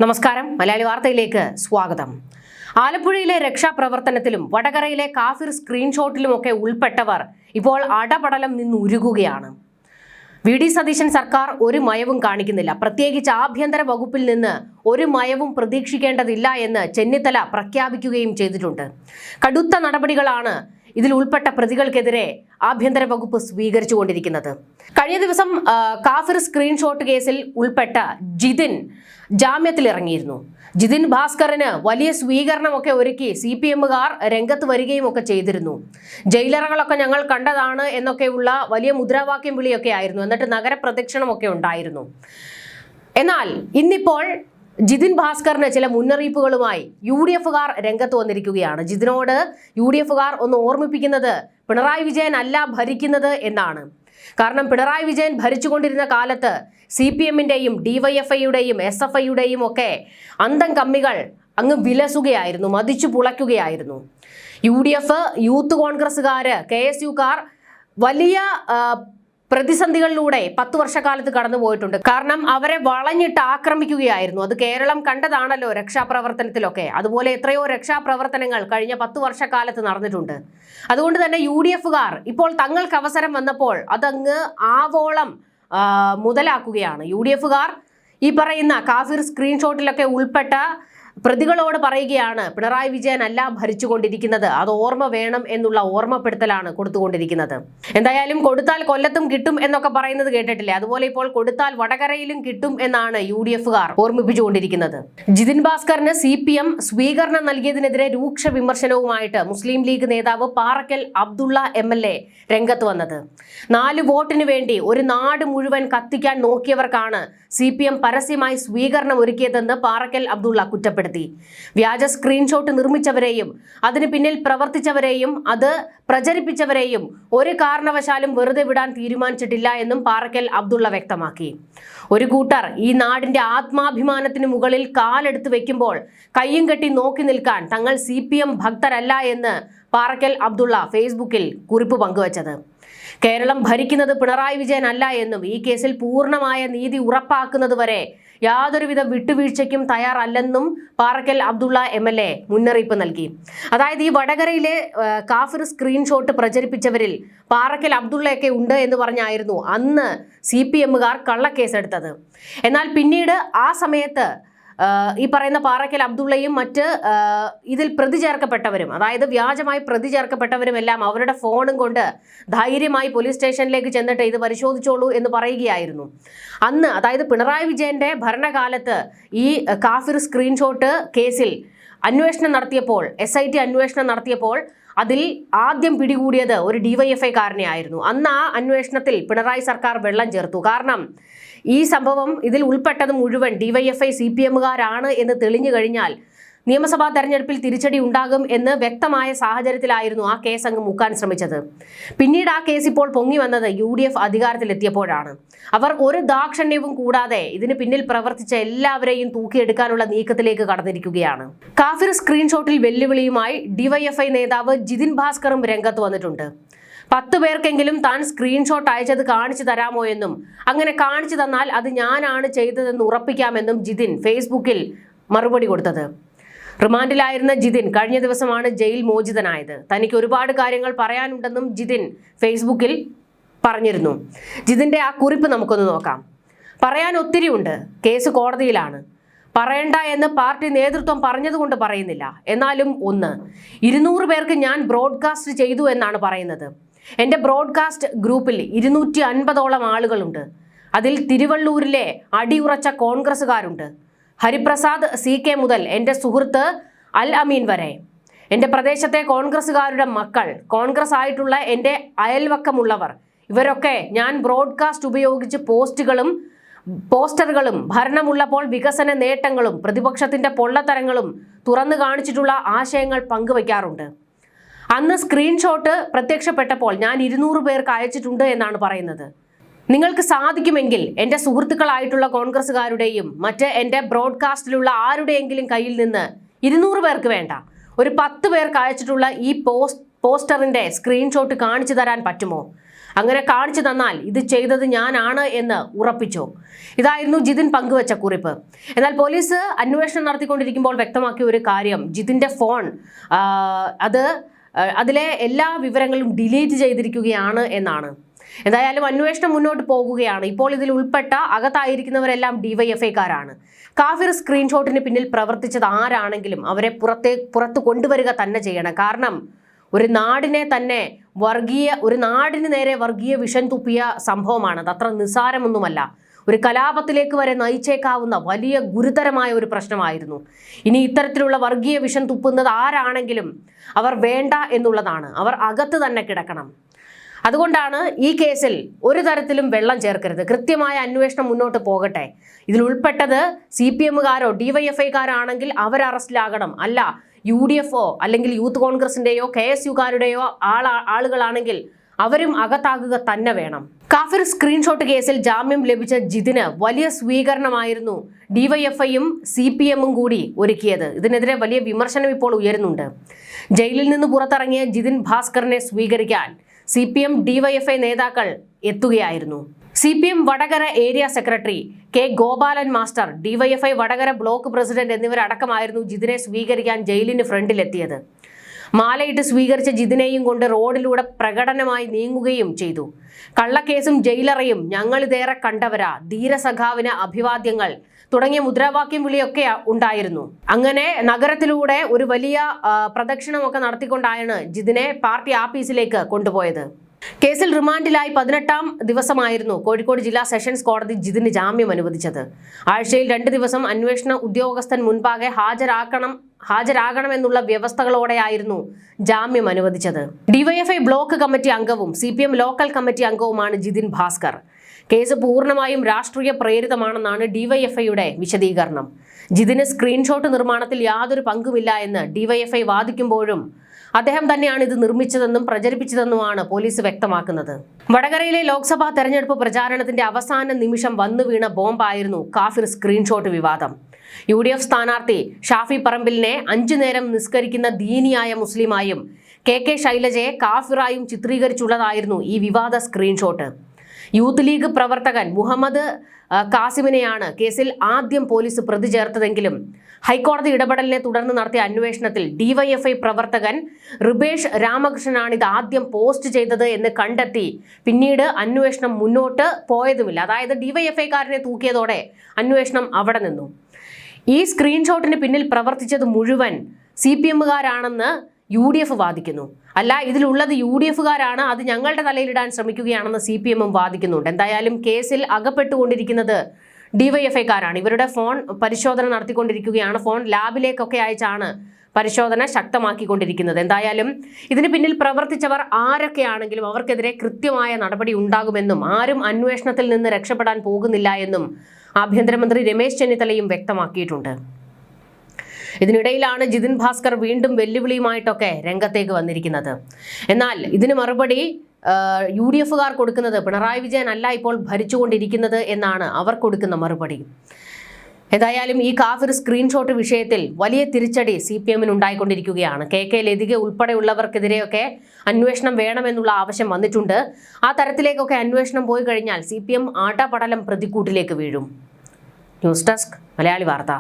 നമസ്കാരം, മലയാളി വാർത്തയിലേക്ക് സ്വാഗതം. ആലപ്പുഴയിലെ രക്ഷാപ്രവർത്തനത്തിലും വടകരയിലെ കാഫിർ സ്ക്രീൻഷോട്ടിലുമൊക്കെ ഉൾപ്പെട്ടവർ ഇപ്പോൾ അടപടലം നിന്നുരുകുകയാണ്. വി.ഡി. സതീശൻ സർക്കാർ ഒരു മയവും കാണിക്കുന്നില്ല. പ്രത്യേകിച്ച് ആഭ്യന്തര വകുപ്പിൽ നിന്ന് ഒരു മയവും പ്രതീക്ഷിക്കേണ്ടതില്ല എന്ന് ചെന്നിത്തല പ്രഖ്യാപിക്കുകയും ചെയ്തിട്ടുണ്ട്. കടുത്ത നടപടികളാണ് ഇതിൽ ഉൾപ്പെട്ട പ്രതികൾക്കെതിരെ ആഭ്യന്തര വകുപ്പ് സ്വീകരിച്ചുകൊണ്ടിരിക്കുന്നത്. കഴിഞ്ഞ ദിവസം കാഫിർ സ്ക്രീൻഷോട്ട് കേസിൽ ഉൾപ്പെട്ട ജിതിൻ ജാമ്യത്തിലിറങ്ങിയിരുന്നു. ജിതിൻ ഭാസ്കറിന് വലിയ സ്വീകരണമൊക്കെ ഒരുക്കി CPM-കാർ രംഗത്ത് വരികയും ഒക്കെ ചെയ്തിരുന്നു. ജയിലറകളൊക്കെ ഞങ്ങൾ കണ്ടതാണ് എന്നൊക്കെയുള്ള വലിയ മുദ്രാവാക്യം വിളിയൊക്കെ ആയിരുന്നു. എന്നിട്ട് നഗരപ്രദക്ഷിണമൊക്കെ ഉണ്ടായിരുന്നു. എന്നാൽ ഇന്നിപ്പോൾ ജിതിൻ ഭാസ്കറിന് ചില മുന്നറിയിപ്പുകളുമായി UDF-കാർ രംഗത്ത് വന്നിരിക്കുകയാണ്. ജിതിനോട് UDF-കാർ ഒന്ന് ഓർമ്മിപ്പിക്കുന്നത് പിണറായി വിജയൻ അല്ല ഭരിക്കുന്നത് എന്നാണ്. കാരണം പിണറായി വിജയൻ ഭരിച്ചുകൊണ്ടിരുന്ന കാലത്ത് CPM-ന്റെയും DYFI-യുടെയും SFI-യുടെയും ഒക്കെ അന്തം കമ്മികൾ അങ്ങ് വിലസുകയായിരുന്നു, മതിച്ചു പുളയ്ക്കുകയായിരുന്നു. UDF, യൂത്ത് കോൺഗ്രസ്സുകാര്, KSU-കാർ വലിയ പ്രതിസന്ധികളിലൂടെ 10 വർഷക്കാലത്ത് കടന്നുപോയിട്ടുണ്ട്. കാരണം അവരെ വളഞ്ഞിട്ട് ആക്രമിക്കുകയായിരുന്നു. അത് കേരളം കണ്ടതാണല്ലോ രക്ഷാപ്രവർത്തനത്തിലൊക്കെ. അതുപോലെ എത്രയോ രക്ഷാപ്രവർത്തനങ്ങൾ കഴിഞ്ഞ 10 വർഷക്കാലത്ത് നടന്നിട്ടുണ്ട്. അതുകൊണ്ട് തന്നെ UDF-കാർ ഇപ്പോൾ തങ്ങൾക്ക് അവസരം വന്നപ്പോൾ അതങ്ങ് ആവോളം മുതലാക്കുകയാണ്. UDF-കാർ ഈ പറയുന്ന കാഫിർ സ്ക്രീൻഷോട്ടിലൊക്കെ ഉൾപ്പെട്ട പ്രതികളോട് പറയുകയാണ് പിണറായി വിജയൻ അല്ല ഭരിച്ചുകൊണ്ടിരിക്കുന്നത്, അത് ഓർമ്മ വേണം എന്നുള്ള ഓർമ്മപ്പെടുത്തലാണ് കൊടുത്തുകൊണ്ടിരിക്കുന്നത്. എന്തായാലും കൊടുത്താൽ കൊല്ലത്തും കിട്ടും എന്നൊക്കെ പറയുന്നത് കേട്ടിട്ടില്ലേ? അതുപോലെ ഇപ്പോൾ കൊടുത്താൽ വടകരയിലും കിട്ടും എന്നാണ് UDF-കാർ ഓർമ്മിപ്പിച്ചുകൊണ്ടിരിക്കുന്നത്. ജിതിൻ ഭാസ്കറിന് CPM സ്വീകരണം നൽകിയതിനെതിരെ രൂക്ഷ വിമർശനവുമായിട്ട് മുസ്ലിം ലീഗ് നേതാവ് പാറക്കൽ അബ്ദുള്ള MLA രംഗത്ത് വന്നത്. 4 വോട്ടിന് വേണ്ടി ഒരു നാട് മുഴുവൻ കത്തിക്കാൻ നോക്കിയവർക്കാണ് CPM പരസ്യമായി സ്വീകരണം ഒരുക്കിയതെന്ന് പാറക്കൽ അബ്ദുള്ള കുറ്റപ്പെടുത്തി. വ്യാജ സ്ക്രീൻഷോട്ട് നിർമ്മിച്ചവരെയും അതിന് പിന്നിൽ പ്രവർത്തിച്ചവരെയും അത് പ്രചരിപ്പിച്ചവരെയും ഒരു കാരണവശാലും വെറുതെ വിടാൻ തീരുമാനിച്ചിട്ടില്ല എന്നും പാറക്കൽ അബ്ദുള്ള വ്യക്തമാക്കി. ഒരു കൂട്ടർ ഈ നാടിന്റെ ആത്മാഭിമാനത്തിന് മുകളിൽ കാലെടുത്ത് വെക്കുമ്പോൾ കയ്യും കെട്ടി നോക്കി നിൽക്കാൻ തങ്ങൾ CPM ഭക്തരല്ല എന്ന് പാറക്കൽ അബ്ദുള്ള ഫേസ്ബുക്കിൽ കുറിപ്പ് പങ്കുവച്ചത്. കേരളം ഭരിക്കുന്നത് പിണറായി വിജയൻ അല്ല എന്നും ഈ കേസിൽ പൂർണ്ണമായ നീതി ഉറപ്പാക്കുന്നതുവരെ യാതൊരുവിധ വിട്ടുവീഴ്ചയ്ക്കും തയ്യാറല്ലെന്നും പാറക്കൽ അബ്ദുള്ള MLA മുന്നറിയിപ്പ് നൽകി. അതായത് ഈ വടകരയിലെ കാഫിർ സ്ക്രീൻഷോട്ട് പ്രചരിപ്പിച്ചവരിൽ പാറക്കൽ അബ്ദുള്ളയൊക്കെ ഉണ്ട് എന്ന് പറഞ്ഞായിരുന്നു അന്ന് CPM-കാർ കള്ളക്കേസെടുത്തത്. എന്നാൽ പിന്നീട് ആ സമയത്ത് ഈ പറയുന്ന പാറക്കൽ അബ്ദുള്ളയും മറ്റ് ഇതിൽ പ്രതി ചേർക്കപ്പെട്ടവരും, അതായത് വ്യാജമായി പ്രതി ചേർക്കപ്പെട്ടവരും എല്ലാം അവരുടെ ഫോണും കൊണ്ട് ധൈര്യമായി പോലീസ് സ്റ്റേഷനിലേക്ക് ചെന്നിട്ട് ഇത് പരിശോധിച്ചോളൂ എന്ന് പറയുകയായിരുന്നു. അന്ന് അതായത് പിണറായി വിജയന്റെ ഭരണകാലത്ത് ഈ കാഫിർ സ്ക്രീൻഷോട്ട് കേസിൽ അന്വേഷണം നടത്തിയപ്പോൾ, SIT അന്വേഷണം നടത്തിയപ്പോൾ അതിൽ ആദ്യം പിടികൂടിയത് ഒരു DYFI-കാരനെ ആയിരുന്നു. അന്ന് ആ അന്വേഷണത്തിൽ പിണറായി സർക്കാർ വെള്ളം ചേർത്തു. കാരണം ഈ സംഭവം ഇതിൽ ഉൾപ്പെട്ടത് മുഴുവൻ DYFI CPM-കാരാണ് എന്ന് തെളിഞ്ഞു കഴിഞ്ഞാൽ നിയമസഭാ തെരഞ്ഞെടുപ്പിൽ തിരിച്ചടി ഉണ്ടാകും എന്ന് വ്യക്തമായ സാഹചര്യത്തിലായിരുന്നു ആ കേസ് അങ്ങ് മുക്കാൻ ശ്രമിച്ചത്. പിന്നീട് ആ കേസ് ഇപ്പോൾ പൊങ്ങി വന്നത് UDF അധികാരത്തിലെത്തിയപ്പോഴാണ്. അവർ ഒരു ദാക്ഷിണ്യവും കൂടാതെ ഇതിന് പിന്നിൽ പ്രവർത്തിച്ച എല്ലാവരെയും തൂക്കിയെടുക്കാനുള്ള നീക്കത്തിലേക്ക് കടന്നിരിക്കുകയാണ്. കാഫിർ സ്ക്രീൻഷോട്ടിൽ വെല്ലുവിളിയുമായി DYFI നേതാവ് ജിതിൻ ഭാസ്കറും രംഗത്ത് വന്നിട്ടുണ്ട്. 10 പേർക്കെങ്കിലും താൻ സ്ക്രീൻഷോട്ട് അയച്ചത് കാണിച്ചു തരാമോ എന്നും അങ്ങനെ കാണിച്ചു തന്നാൽ അത് ഞാനാണ് ചെയ്തതെന്ന് ഉറപ്പിക്കാമെന്നും ജിതിൻ ഫേസ്ബുക്കിൽ മറുപടി കൊടുത്തത്. റിമാൻഡിലായിരുന്ന ജിതിൻ കഴിഞ്ഞ ദിവസമാണ് ജയിൽ മോചിതനായത്. തനിക്ക് ഒരുപാട് കാര്യങ്ങൾ പറയാനുണ്ടെന്നും ജിതിൻ ഫേസ്ബുക്കിൽ പറഞ്ഞിരുന്നു. ജിതിന്റെ ആ കുറിപ്പ് നമുക്കൊന്ന് നോക്കാം. പറയാൻ ഒത്തിരി ഉണ്ട്, കേസ് കോടതിയിലാണ്, പറയണ്ട എന്ന് പാർട്ടി നേതൃത്വം പറഞ്ഞതുകൊണ്ട് പറയുന്നില്ല. എന്നാലും 200 പേർക്ക് ഞാൻ ബ്രോഡ്കാസ്റ്റ് ചെയ്തു എന്നാണ് പറയുന്നത്. എൻ്റെ ബ്രോഡ്കാസ്റ്റ് ഗ്രൂപ്പിൽ 250ഓളം ആളുകളുണ്ട്. അതിൽ തിരുവള്ളൂരിലെ അടിയുറച്ച കോൺഗ്രസ്സുകാരുണ്ട്. ഹരിപ്രസാദ് CK മുതൽ എൻ്റെ സുഹൃത്ത് അൽ അമീൻ വരെ, എൻ്റെ പ്രദേശത്തെ കോൺഗ്രസ്സുകാരുടെ മക്കൾ, കോൺഗ്രസ് ആയിട്ടുള്ള എൻ്റെ അയൽവക്കമുള്ളവർ, ഇവരൊക്കെ ഞാൻ ബ്രോഡ്കാസ്റ്റ് ഉപയോഗിച്ച് പോസ്റ്ററുകളും ഭരണമുള്ളപ്പോൾ വികസന നേട്ടങ്ങളും പ്രതിപക്ഷത്തിന്റെ പൊള്ളത്തരങ്ങളും തുറന്നു കാണിച്ചിട്ടുള്ള ആശയങ്ങൾ പങ്കുവയ്ക്കാറുണ്ട്. അന്ന് സ്ക്രീൻഷോട്ട് പ്രത്യക്ഷപ്പെട്ടപ്പോൾ ഞാൻ 200 പേർക്ക് അയച്ചിട്ടുണ്ട് എന്നാണ് പറയുന്നത്. നിങ്ങൾക്ക് സാധിക്കുമെങ്കിൽ എൻ്റെ സുഹൃത്തുക്കളായിട്ടുള്ള കോൺഗ്രസ്സുകാരുടെയും മറ്റ് എൻ്റെ ബ്രോഡ്കാസ്റ്റിലുള്ള ആരുടെയെങ്കിലും കയ്യിൽ നിന്ന് 200 പേർക്ക് വേണ്ട, ഒരു 10 പേർക്ക് അയച്ചിട്ടുള്ള ഈ പോസ്റ്ററിന്റെ സ്ക്രീൻഷോട്ട് കാണിച്ചു തരാൻ പറ്റുമോ? അങ്ങനെ കാണിച്ചു തന്നാൽ ഇത് ചെയ്തത് ഞാനാണ് എന്ന് ഉറപ്പിച്ചോ? ഇതായിരുന്നു ജിതിൻ പങ്കുവച്ച കുറിപ്പ്. എന്നാൽ പോലീസ് അന്വേഷണം നടത്തിക്കൊണ്ടിരിക്കുമ്പോൾ വ്യക്തമാക്കിയ ഒരു കാര്യം, ജിതിന്റെ ഫോൺ അതിലെ എല്ലാ വിവരങ്ങളും ഡിലീറ്റ് ചെയ്തിരിക്കുകയാണ് എന്നാണ്. എന്തായാലും അന്വേഷണം മുന്നോട്ട് പോകുകയാണ്. ഇപ്പോൾ ഇതിൽ ഉൾപ്പെട്ട അകത്തായിരിക്കുന്നവരെല്ലാം ഡിവൈഎഫ്ഐക്കാരാണ്. കാഫിർ സ്ക്രീൻഷോട്ടിന് പിന്നിൽ പ്രവർത്തിച്ചത് ആരാണെങ്കിലും അവരെ പുറത്ത് കൊണ്ടുവരിക തന്നെ ചെയ്യണം. കാരണം ഒരു നാടിന് നേരെ വർഗീയ വിഷം തുപ്പിയ സംഭവമാണ്. അത് അത്ര നിസ്സാരമൊന്നുമല്ല. ഒരു കലാപത്തിലേക്ക് വരെ നയിച്ചേക്കാവുന്ന വലിയ ഗുരുതരമായ ഒരു പ്രശ്നമായിരുന്നു. ഇനി ഇത്തരത്തിലുള്ള വർഗീയ വിഷം തുപ്പുന്നത് ആരാണെങ്കിലും അവർ വേണ്ട എന്നുള്ളതാണ്. അവർ അകത്ത് തന്നെ കിടക്കണം. അതുകൊണ്ടാണ് ഈ കേസിൽ ഒരു തരത്തിലും വെള്ളം ചേർക്കരുത്. കൃത്യമായ അന്വേഷണം മുന്നോട്ട് പോകട്ടെ. ഇതിൽ ഉൾപ്പെട്ടത് CPM-കാരോ DYFI-കാരാണെങ്കിൽ അവർ അറസ്റ്റിലാകണം. അല്ല UDF-ഓ അല്ലെങ്കിൽ യൂത്ത് കോൺഗ്രസിന്റെയോ KSU-കാരുടെയോ ആളുകളാണെങ്കിൽ അവരും അകത്താകുക തന്നെ വേണം. കാഫിർ സ്ക്രീൻഷോട്ട് കേസിൽ ജാമ്യം ലഭിച്ച ജിതിന് വലിയ സ്വീകരണമായിരുന്നു DYFI-യും CPM-ഉം കൂടി ഒരുക്കിയത്. ഇതിനെതിരെ വലിയ വിമർശനം ഇപ്പോൾ ഉയരുന്നുണ്ട്. ജയിലിൽ നിന്ന് പുറത്തിറങ്ങിയ ജിതിൻ ഭാസ്കറിനെ സ്വീകരിക്കാൻ CPM DYFI നേതാക്കൾ എത്തുകയായിരുന്നു. CPM Vadakara area secretary K Gopalan master, DYFI Vadakara block president എന്നിവരടക്കമായിരുന്നു ജിതിനെ സ്വീകരിക്കാൻ ജയിലിന് ഫ്രണ്ടിലെത്തിയത്. മാലയിട്ട് സ്വീകരിച്ച ജിതിനെയും കൊണ്ട് റോഡിലൂടെ പ്രകടനമായി നീങ്ങുകയും ചെയ്തു. കള്ളക്കേസും ജയിലറയും ഞങ്ങളിതേറെ കണ്ടവരാ, ധീരസഖാവിന് അഭിവാദ്യങ്ങൾ തുടങ്ങിയ മുദ്രാവാക്യം വിളിയൊക്കെ ഉണ്ടായിരുന്നു. അങ്ങനെ നഗരത്തിലൂടെ ഒരു വലിയ പ്രദക്ഷിണമൊക്കെ നടത്തിക്കൊണ്ടാണ് ജിതിനെ പാർട്ടി ആഫീസിലേക്ക് കൊണ്ടുപോയത്. കേസിൽ റിമാൻഡിലായി 18ാം ദിവസമായിരുന്നു കോഴിക്കോട് ജില്ലാ സെഷൻസ് കോടതി ജിതിന് ജാമ്യം അനുവദിച്ചത്. ആഴ്ചയിൽ 2 ദിവസം അന്വേഷണ ഉദ്യോഗസ്ഥൻ മുൻപാകെ ഹാജരാകണമെന്നുള്ള വ്യവസ്ഥകളോടെയായിരുന്നു ജാമ്യം അനുവദിച്ചത്. DYFI ബ്ലോക്ക് കമ്മിറ്റി അംഗവും CPM ലോക്കൽ കമ്മിറ്റി അംഗവുമാണ് ജിതിൻ ഭാസ്കർ. കേസ് പൂർണ്ണമായും രാഷ്ട്രീയ പ്രേരിതമാണെന്നാണ് DYFI-യുടെ വിശദീകരണം. ജിതിന് സ്ക്രീൻഷോട്ട് നിർമ്മാണത്തിൽ യാതൊരു പങ്കുമില്ല എന്ന് DYFI വാദിക്കുമ്പോഴും അദ്ദേഹം തന്നെയാണ് ഇത് നിർമ്മിച്ചതെന്നും പ്രചരിപ്പിച്ചതെന്നുമാണ് പോലീസ് വ്യക്തമാക്കുന്നത്. വടകരയിലെ ലോക്സഭാ തെരഞ്ഞെടുപ്പ് പ്രചാരണത്തിന്റെ അവസാന നിമിഷം വന്നു വീണ ബോംബായിരുന്നു കാഫിർ സ്ക്രീൻഷോട്ട് വിവാദം. UDF സ്ഥാനാർത്ഥി ഷാഫി പറമ്പിലിനെ 5 നേരം നിസ്കരിക്കുന്ന ദീനിയായ മുസ്ലിമായും KK ശൈലജയെ കാഫിറായും ചിത്രീകരിച്ചുള്ളതായിരുന്നു ഈ വിവാദ സ്ക്രീൻഷോട്ട്. യൂത്ത് ലീഗ് പ്രവർത്തകൻ മുഹമ്മദ് കാസിമിനെയാണ് കേസിൽ ആദ്യം പോലീസ് പ്രതി ചേർത്തതെങ്കിലും ഹൈക്കോടതി ഇടപെടലിനെ തുടർന്ന് നടത്തിയ അന്വേഷണത്തിൽ DYFI പ്രവർത്തകൻ റിബേഷ് രാമകൃഷ്ണനാണ് ഇത് ആദ്യം പോസ്റ്റ് ചെയ്തത് എന്ന് കണ്ടെത്തി. പിന്നീട് അന്വേഷണം മുന്നോട്ട് പോയതുമില്ല. അതായത് DYFI-കാരനെ തൂക്കിയതോടെ അന്വേഷണം അവിടെ നിന്നു. ഈ സ്ക്രീൻഷോട്ടിന് പിന്നിൽ പ്രവർത്തിച്ചത് മുഴുവൻ CPM-കാരാണെന്ന് UDF വാദിക്കുന്നു. അല്ല, ഇതിലുള്ളത് UDF-കാരാണ്, അത് ഞങ്ങളുടെ തലയിലിടാൻ ശ്രമിക്കുകയാണെന്ന് CPM-ഉം വാദിക്കുന്നുണ്ട്. എന്തായാലും കേസിൽ അകപ്പെട്ടുകൊണ്ടിരിക്കുന്നത് DYFI-കാരാണ്. ഇവരുടെ ഫോൺ പരിശോധന നടത്തിക്കൊണ്ടിരിക്കുകയാണ്. ഫോൺ ലാബിലേക്കൊക്കെ അയച്ചാണ് പരിശോധന ശക്തമാക്കിക്കൊണ്ടിരിക്കുന്നത്. എന്തായാലും ഇതിന് പിന്നിൽ പ്രവർത്തിച്ചവർ ആരൊക്കെയാണെങ്കിലും അവർക്കെതിരെ കൃത്യമായ നടപടി ഉണ്ടാകുമെന്നും ആരും അന്വേഷണത്തിൽ നിന്ന് രക്ഷപ്പെടാൻ പോകുന്നില്ല എന്നും ആഭ്യന്തരമന്ത്രി രമേശ് ചെന്നിത്തലയും വ്യക്തമാക്കിയിട്ടുണ്ട്. ഇതിനിടയിലാണ് ജിതിൻ ഭാസ്കർ വീണ്ടും വെല്ലുവിളിയുമായിട്ടൊക്കെ രംഗത്തേക്ക് വന്നിരിക്കുന്നത്. എന്നാൽ ഇതിന് മറുപടി UDF-കാർ കൊടുക്കുന്നത് പിണറായി വിജയൻ അല്ല ഇപ്പോൾ ഭരിച്ചുകൊണ്ടിരിക്കുന്നത് എന്നാണ് അവർ കൊടുക്കുന്ന മറുപടി. ഏതായാലും ഈ കാഫിർ സ്ക്രീൻഷോട്ട് വിഷയത്തിൽ വലിയ തിരിച്ചടി CPM-ന് ഉണ്ടായിക്കൊണ്ടിരിക്കുകയാണ്. KK ലതിക ഉൾപ്പെടെയുള്ളവർക്കെതിരെയൊക്കെ അന്വേഷണം വേണമെന്നുള്ള ആവശ്യം വന്നിട്ടുണ്ട്. ആ തരത്തിലേക്കൊക്കെ അന്വേഷണം പോയി കഴിഞ്ഞാൽ CPM ആട്ടപടലം പ്രതിക്കൂട്ടിലേക്ക് വീഴും. ന്യൂസ് ഡെസ്ക് മലയാളി വാർത്ത.